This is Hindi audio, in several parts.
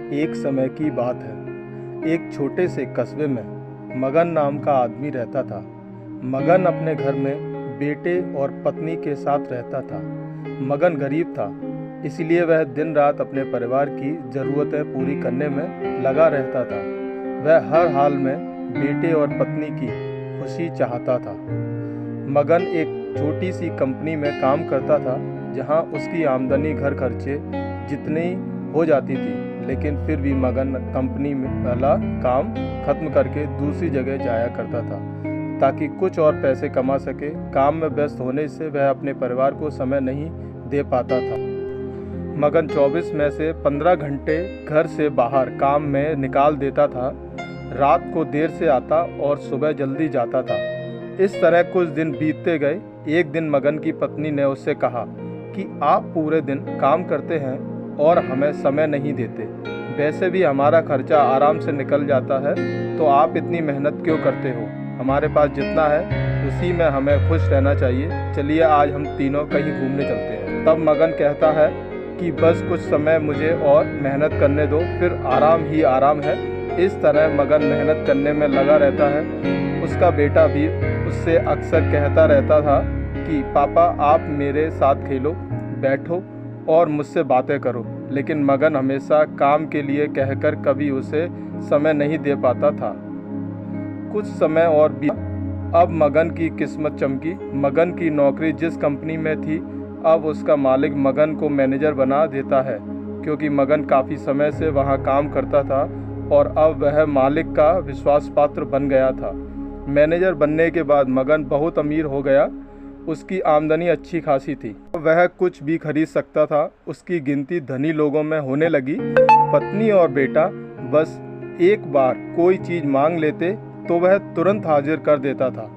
एक समय की बात है। एक छोटे से कस्बे में मगन नाम का आदमी रहता था। मगन अपने घर में बेटे और पत्नी के साथ रहता था। मगन गरीब था, इसलिए वह दिन रात अपने परिवार की ज़रूरतें पूरी करने में लगा रहता था। वह हर हाल में बेटे और पत्नी की खुशी चाहता था। मगन एक छोटी सी कंपनी में काम करता था, जहां उसकी आमदनी घर खर्चे जितनी हो जाती थी, लेकिन फिर भी मगन कंपनी में वाला काम खत्म करके दूसरी जगह जाया करता था ताकि कुछ और पैसे कमा सके। काम में व्यस्त होने से वह अपने परिवार को समय नहीं दे पाता था। मगन 24 में से 15 घंटे घर से बाहर काम में निकाल देता था। रात को देर से आता और सुबह जल्दी जाता था। इस तरह कुछ दिन बीतते गए। एक दिन मगन की पत्नी ने उससे कहा कि आप पूरे दिन काम करते हैं और हमें समय नहीं देते। वैसे भी हमारा खर्चा आराम से निकल जाता है, तो आप इतनी मेहनत क्यों करते हो? हमारे पास जितना है उसी में हमें खुश रहना चाहिए। चलिए आज हम तीनों कहीं घूमने चलते हैं। तब मगन कहता है कि बस कुछ समय मुझे और मेहनत करने दो, फिर आराम ही आराम है। इस तरह मगन मेहनत करने में लगा रहता है। उसका बेटा भी उससे अक्सर कहता रहता था कि पापा आप मेरे साथ खेलो, बैठो और मुझसे बातें करो, लेकिन मगन हमेशा काम के लिए कहकर कभी उसे समय नहीं दे पाता था। कुछ समय और भी अब मगन की किस्मत चमकी। मगन की नौकरी जिस कंपनी में थी, अब उसका मालिक मगन को मैनेजर बना देता है, क्योंकि मगन काफ़ी समय से वहां काम करता था और अब वह मालिक का विश्वास पात्र बन गया था। मैनेजर बनने के बाद मगन बहुत अमीर हो गया। उसकी आमदनी अच्छी खासी थी। वह कुछ भी खरीद सकता था। उसकी गिनती धनी लोगों में होने लगी। पत्नी और बेटा बस एक बार कोई चीज़ मांग लेते तो वह तुरंत हाजिर कर देता था।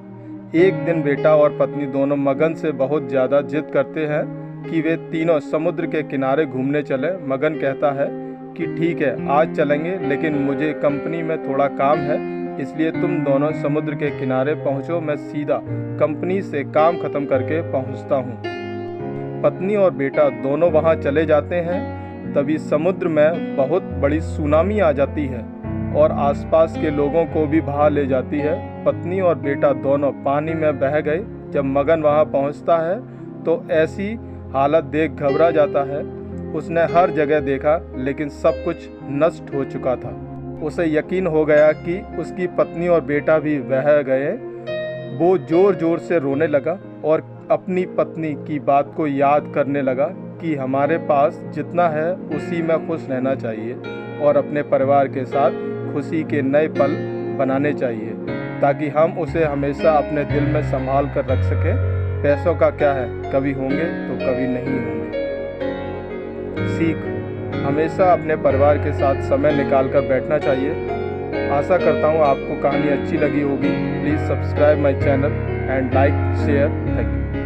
एक दिन बेटा और पत्नी दोनों मगन से बहुत ज़्यादा जिद करते हैं कि वे तीनों समुद्र के किनारे घूमने चले। मगन कहता है कि ठीक है आज चलेंगे, लेकिन मुझे कंपनी में थोड़ा काम है, इसलिए तुम दोनों समुद्र के किनारे पहुंचो, मैं सीधा कंपनी से काम खत्म करके पहुंचता हूं। पत्नी और बेटा दोनों वहां चले जाते हैं। तभी समुद्र में बहुत बड़ी सुनामी आ जाती है और आसपास के लोगों को भी बहा ले जाती है। पत्नी और बेटा दोनों पानी में बह गए। जब मगन वहां पहुंचता है तो ऐसी हालत देख घबरा जाता है। उसने हर जगह देखा, लेकिन सब कुछ नष्ट हो चुका था। उसे यकीन हो गया कि उसकी पत्नी और बेटा भी बह गए। वो जोर जोर से रोने लगा और अपनी पत्नी की बात को याद करने लगा कि हमारे पास जितना है उसी में खुश रहना चाहिए और अपने परिवार के साथ खुशी के नए पल बनाने चाहिए, ताकि हम उसे हमेशा अपने दिल में संभाल कर रख सकें। पैसों का क्या है, कभी होंगे तो कभी नहीं होंगे। सीख, हमेशा अपने परिवार के साथ समय निकाल कर बैठना चाहिए। आशा करता हूँ आपको कहानी अच्छी लगी होगी। Please subscribe my channel and like share. Thank you.